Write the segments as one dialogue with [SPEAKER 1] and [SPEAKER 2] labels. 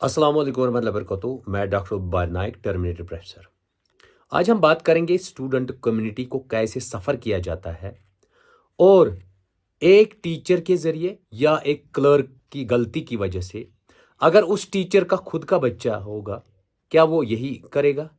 [SPEAKER 1] अस्सलाम वालेकुम वरहमतुल्लाहि वबरकातुहू। मैं डॉक्टर उबार नाइक, टर्मिनेटर प्रोफेसर। आज हम बात करेंगे स्टूडेंट कम्युनिटी को कैसे सफ़र किया जाता है और एक टीचर के ज़रिए या एक क्लर्क की गलती की वजह से अगर उस टीचर का खुद का बच्चा होगा, क्या वो यही करेगा?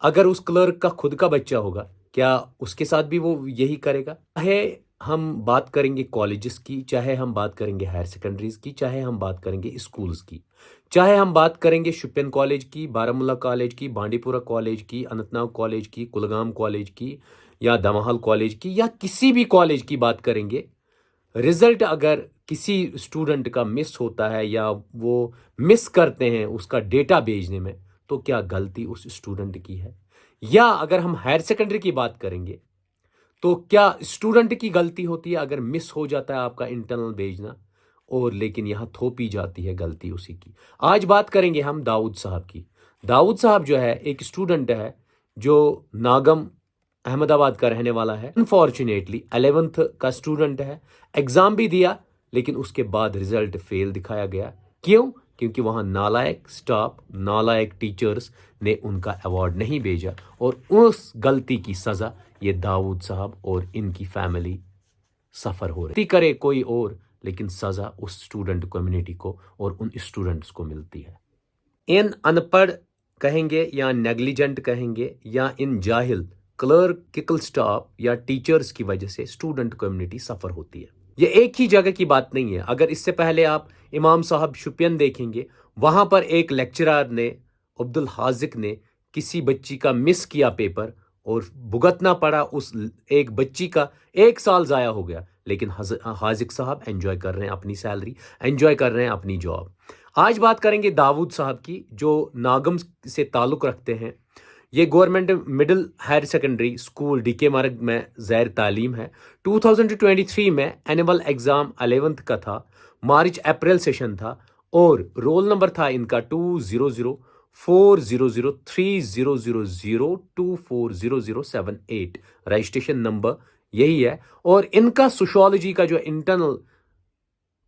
[SPEAKER 1] अगर उस क्लर्क का खुद का बच्चा होगा, क्या उसके साथ भी वो यही करेगा? चाहे हम बात करेंगे कॉलेजेस की, चाहे हम बात करेंगे हायर सेकेंडरीज़ की, चाहे हम बात करेंगे स्कूल्स की, चाहे हम बात करेंगे शुपियन कॉलेज की, बारामूला कॉलेज की, बांडीपुरा कॉलेज की, अनंतनाग कॉलेज की, कुलगाम कॉलेज की या दमाहाल कॉलेज की या किसी भी कॉलेज की बात करेंगे। रिजल्ट अगर किसी स्टूडेंट का मिस होता है या वो मिस करते हैं उसका डेटा भेजने में, तो क्या गलती उस स्टूडेंट की है? या अगर हम हायर सेकेंडरी की बात करेंगे, तो क्या स्टूडेंट की गलती होती है अगर मिस हो जाता है आपका इंटरनल भेजना, और लेकिन यहाँ थोपी जाती है गलती उसी की। आज बात करेंगे हम दाऊद साहब की। दाऊद साहब जो है एक स्टूडेंट है जो नागम अहमदाबाद का रहने वाला है। अनफॉर्चुनेटली 11th का स्टूडेंट है, एग्ज़ाम भी दिया लेकिन उसके बाद रिजल्ट फेल दिखाया गया। क्यों? क्योंकि वहाँ नालायक स्टाफ, नालायक टीचर्स ने उनका अवार्ड नहीं भेजा और उस गलती की सज़ा ये दाऊद साहब और इनकी फैमिली सफ़र हो रही करे कोई और, लेकिन सज़ा उस स्टूडेंट कम्युनिटी को और उन स्टूडेंट्स को मिलती है। इन अनपढ़ कहेंगे या नेग्लिजेंट कहेंगे या इन जाहिल क्लर्किकल स्टाफ या टीचर्स की वजह से स्टूडेंट कम्युनिटी सफ़र होती है। ये एक ही जगह की बात नहीं है। अगर इससे पहले आप इमाम साहब शुपियन देखेंगे, वहाँ पर एक लेक्चरर ने, अब्दुल हाजिक ने, किसी बच्ची का मिस किया पेपर और भुगतना पड़ा उस एक बच्ची का 1 साल ज़ाया हो गया, लेकिन हाजिक साहब एंजॉय कर रहे हैं अपनी सैलरी, एंजॉय कर रहे हैं अपनी जॉब। आज बात करेंगे दाऊद साहब की जो नागम से ताल्लुक़ रखते हैं। ये government middle higher secondary school DK Marg में ज़ैर तालीम है। 2023 में एनुअल एग्ज़ाम 11th का था, मार्च अप्रैल सेशन था और रोल नंबर था इनका 2004003000240078। रजिस्ट्रेशन नंबर यही है और इनका सोशियोलॉजी का जो इंटरनल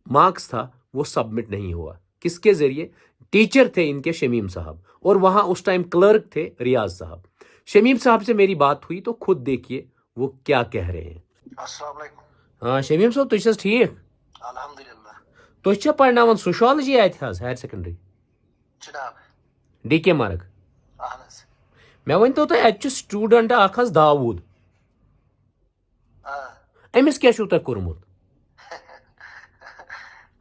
[SPEAKER 1] मार्क्स था वो सबमिट नहीं हुआ। किसके ज़रिए? टीचर थे इनके शमीम साहब और वहाँ उस टाइम क्लर्क थे रियाज साहब। शमीम साहब से मेरी बात हुई तो खुद देखिए वो क्या कह रहे हैं।
[SPEAKER 2] अस्सलाम वालेकुम।
[SPEAKER 1] हाँ शमीम साहब, तुझ ठीक?
[SPEAKER 2] अल्हम्दुलिल्लाह।
[SPEAKER 1] तुझ पढ़नावन सोशियोलॉजी हायर सेकेंडरी
[SPEAKER 2] जनाब
[SPEAKER 1] डीके मार्ग।
[SPEAKER 2] अहन हज
[SPEAKER 1] मैं वन तो स्टूडेंट अख दाऊद, अमिस क्या तुह कोर्मुत?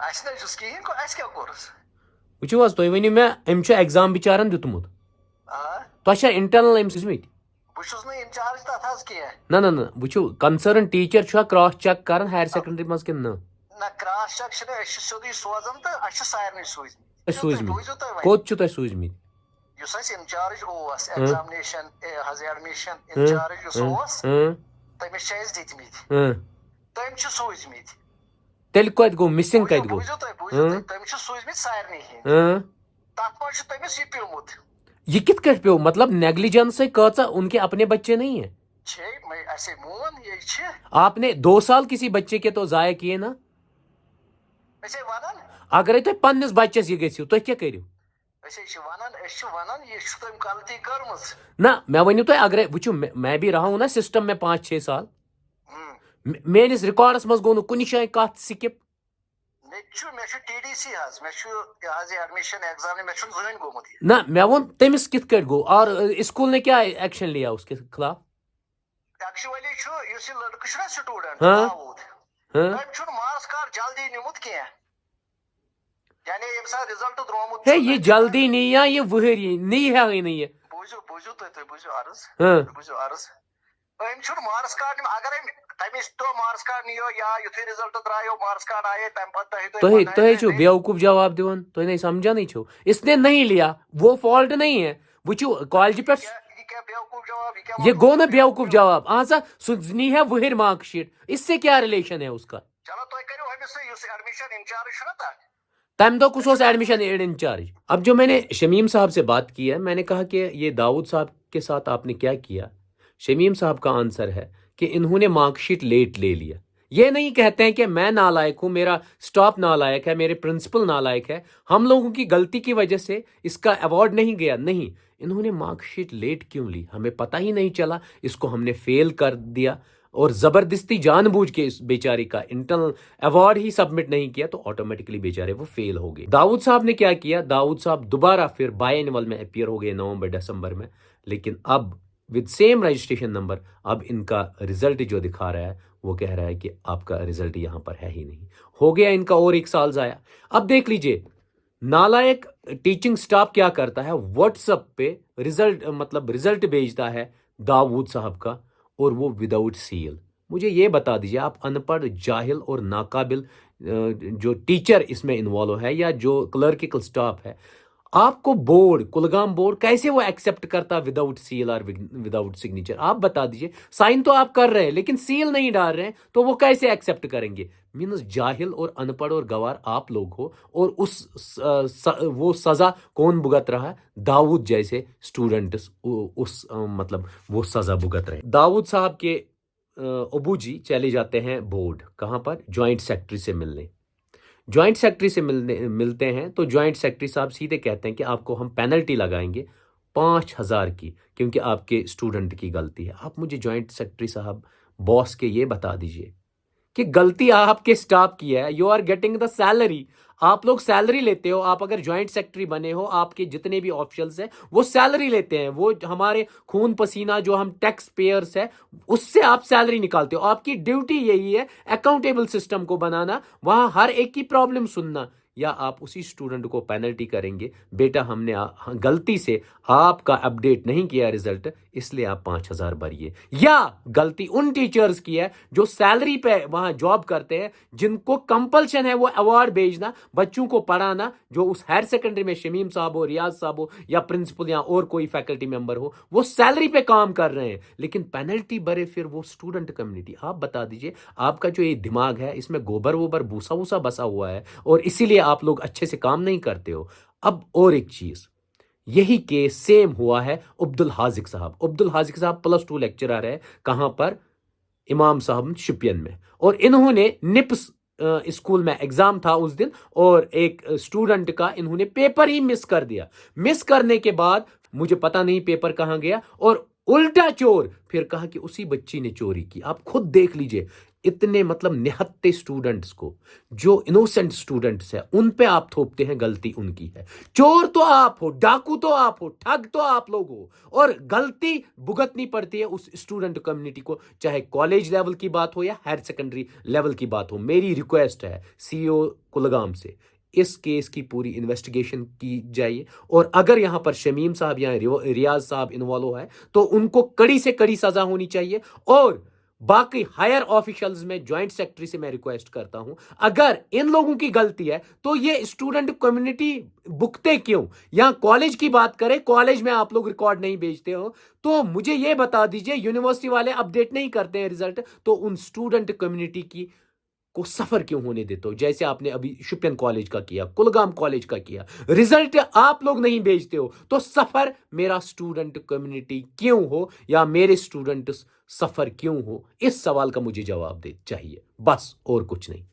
[SPEAKER 2] अस न कहें को अस क्या कोर्स
[SPEAKER 1] वो तुम वनो मे अम एग्जाम बिचारन दितमुत, तुह इंटरनल अम सुजमित?
[SPEAKER 2] बहुत इंचार्ज तथ हज कह
[SPEAKER 1] ना ना ना वो कंसर्न टीचर क्रॉस चेक कर हायर सेकेंडरी मज कि न
[SPEAKER 2] क्रॉस चेक सोदी सोजन तो सारे
[SPEAKER 1] सूजमित? कोत तुह सूजमित?
[SPEAKER 2] इंचार्ज एग्जामिनेशन एडमिशन इंचार्ज तमिस दितमित तम सूजमित।
[SPEAKER 1] तेल कत गो मिसिंग कत गो?
[SPEAKER 2] तमिस सूजमित सारे तथ मज तमिस यह प्योमुत।
[SPEAKER 1] ये कित कट पे? मतलब नेग्लिजेंस कचा उनके अपने बच्चे नहीं है?
[SPEAKER 2] मोन ये
[SPEAKER 1] आपने 2 साल किसी बच्चे के तो जाया किए ना। अगर तुम पन्नस बच्चस यह गो तुम क्या करो? ना मैं वनु तुम अगर वो मैं भी रहा हूं ना सिस्टम में 5-6 साल, मेनिस रिकॉर्डस मज गो कुन जाए कत स्किप। ना मैं वो तमिस कित कट गो और स्कूल ने क्या एक्शन लिया उसके खिलाफ?
[SPEAKER 2] स्टूडेंट मार्क्स कार्ड जल्दी निमुत कह रिजल्ट द्रोमुत
[SPEAKER 1] है ये जल्दी नहीं है, ये वहरी नहीं है, ही नहीं है।
[SPEAKER 2] बुझू अर्ज मार्क्स कार्ड अगर तमिस तो मार्क्स कार्ड नियो या युथि रिजल्ट द्रायो मार्क्स कार्ड आए तम
[SPEAKER 1] तुम बेवकूफ जवाब दिवन, तुम नहीं समझा नहीं छो। इसने नहीं लिया वो फॉल्ट नहीं है। वो कॉलेज पे ये गो ना बेवकूफ जवाब आजा सुनी है वहर मार्कशीट, इससे क्या रिलेशन है उसका?
[SPEAKER 2] चलो तो करो एडमिशन इंचार्ज
[SPEAKER 1] तम दो कुछ एडमिशन इंचार्ज। अब जो मैंने शमीम साहब से बात की है, मैंने कहा कि ये दाऊद साहब के साथ आपने क्या किया। शमीम साहब का आंसर है कि इन्होंने मार्कशीट लेट ले लिया। یہ نہیں کہتے ہیں کہ میں نالائق ہوں, میرا سٹاف نالائق ہے, میرے پرنسپل نالائق ہے, ہم لوگوں کی غلطی کی وجہ سے اس کا ایوارڈ نہیں گیا. نہیں, انہوں نے مارک شیٹ لیٹ کیوں لی, ہمیں پتہ ہی نہیں چلا, اس کو ہم نے فیل کر دیا اور زبردستی جان بوجھ کے اس بیچاری کا انٹرنل ایوارڈ ہی سبمٹ نہیں کیا, تو آٹومیٹکلی بیچارے وہ فیل ہو گئے. داؤد صاحب نے کیا کیا, داؤد صاحب دوبارہ پھر بائی اینول میں اپیئر ہو گئے نومبر دسمبر میں, لیکن اب ود سیم رجسٹریشن نمبر, اب ان کا رزلٹ جو دکھا رہا ہے وہ کہہ رہا ہے کہ آپ کا رزلٹ یہاں پر ہے ہی نہیں. ہو گیا ان کا اور 1 سال ضائع. اب دیکھ لیجئے نالائق ٹیچنگ سٹاف کیا کرتا ہے, واٹس ایپ پہ رزلٹ بھیجتا ہے داؤد صاحب کا, اور وہ وداؤٹ سیل. مجھے یہ بتا دیجئے, آپ ان پڑھ, جاہل اور ناقابل جو ٹیچر اس میں انوالو ہے یا جو کلرکل سٹاف ہے, آپ کو بورڈ, کلگام بورڈ کیسے وہ ایکسیپٹ کرتا وداؤٹ سیل اور وداؤٹ سگنیچر؟ آپ بتا دیجئے. سائن تو آپ کر رہے ہیں لیکن سیل نہیں ڈال رہے ہیں, تو وہ کیسے ایکسیپٹ کریں گے؟ مینس جاہل اور ان پڑھ اور گوار آپ لوگ ہو, اور وہ سزا کون بھگت رہا ہے؟ داؤد جیسے اسٹوڈنٹس وہ سزا بھگت رہے. داؤد صاحب کے ابو جی چلے جاتے ہیں بورڈ, کہاں پر؟ جوائنٹ سیکرٹری سے ملنے. جوائنٹ سیکرٹری سے ملتے ہیں تو جوائنٹ سیکرٹری صاحب سیدھے کہتے ہیں کہ آپ کو ہم پینلٹی لگائیں گے 5,000 کی, کیونکہ آپ کے اسٹوڈنٹ کی غلطی ہے. آپ مجھے جوائنٹ سیکرٹری صاحب باس کے یہ بتا دیجئے کہ غلطی آپ کے سٹاف کی ہے. You are getting the salary, آپ لوگ سیلری لیتے ہو. آپ اگر جوائنٹ سیکرٹری بنے ہو, آپ کے جتنے بھی آفیشلز ہیں وہ سیلری لیتے ہیں, وہ ہمارے خون پسینہ جو ہم ٹیکس پیئرس ہیں اس سے آپ سیلری نکالتے ہو. آپ کی ڈیوٹی یہی ہے اکاؤنٹیبل سسٹم کو بنانا, وہاں ہر ایک کی پرابلم سننا. یا آپ اسی اسٹوڈنٹ کو پینلٹی کریں گے, بیٹا ہم نے غلطی سے آپ کا اپڈیٹ نہیں کیا رزلٹ, اس لیے آپ 5,000 بھریے. یا غلطی ان ٹیچرز کی ہے جو سیلری پہ وہاں جاب کرتے ہیں, جن کو کمپلشن ہے وہ ایوارڈ بھیجنا, بچوں کو پڑھانا, جو اس ہائر سیکنڈری میں شمیم صاحب ہو, ریاض صاحب ہو, یا پرنسپل یا اور کوئی فیکلٹی ممبر ہو, وہ سیلری پہ کام کر رہے ہیں لیکن پینلٹی بھرے پھر وہ اسٹوڈنٹ کمیونٹی. آپ بتا دیجئے, آپ کا جو یہ دماغ ہے اس میں گوبر ووبر بھوسا ووسا بسا ہوا ہے, اور اسی لیے آپ لوگ اچھے سے کام نہیں کرتے ہو. اب اور ایک چیز, یہی کیس سیم ہوا ہے عبدالحاذق صاحب. عبدالحاذق صاحب +2 لیکچرر ہے, کہاں پر؟ امام صاحب شپین میں. اور انہوں نے نپس اسکول میں ایگزام تھا اس دن, اور ایک اسٹوڈنٹ کا انہوں نے پیپر ہی مس کر دیا. مس کرنے کے بعد مجھے پتا نہیں پیپر کہاں گیا, اور الٹا چور پھر کہا کہ اسی بچی نے چوری کی. آپ خود دیکھ لیجئے, اتنے نہتے اسٹوڈنٹس کو, جو انوسنٹ اسٹوڈنٹس ہیں, ان پہ آپ تھوپتے ہیں غلطی ان کی ہے. چور تو آپ ہو, ڈاکو تو آپ ہو, ٹھگ تو آپ لوگ ہو, اور غلطی بھگتنی پڑتی ہے اس اسٹوڈنٹ کمیونٹی کو, چاہے کالج لیول کی بات ہو یا ہائر سیکنڈری لیول کی بات ہو. میری ریکویسٹ ہے سی او کلگام سے, اس کیس کی پوری انویسٹیگیشن کی جائے, اور اگر یہاں پر شمیم صاحب یا ریاض صاحب انوالو ہے تو ان کو کڑی سے کڑی سزا ہونی چاہیے. اور باقی ہائر آفیشلز میں جوائنٹ سیکرٹری سے میں ریکویسٹ کرتا ہوں, اگر ان لوگوں کی غلطی ہے تو یہ اسٹوڈنٹ کمیونٹی بکتے کیوں؟ یا کالج کی بات کریں, کالج میں آپ لوگ ریکارڈ نہیں بھیجتے ہو, تو مجھے یہ بتا دیجئے یونیورسٹی والے اپڈیٹ نہیں کرتے ہیں رزلٹ, تو ان اسٹوڈنٹ کمیونٹی کی کو سفر کیوں ہونے دیتے ہو؟ جیسے آپ نے ابھی شپین کالج کا کیا, کلگام کالج کا کیا, رزلٹ آپ لوگ نہیں بھیجتے ہو, تو سفر میرا اسٹوڈنٹ کمیونٹی کیوں ہو, یا میرے اسٹوڈنٹس سفر کیوں ہو؟ اس سوال کا مجھے جواب چاہیے, بس اور کچھ نہیں.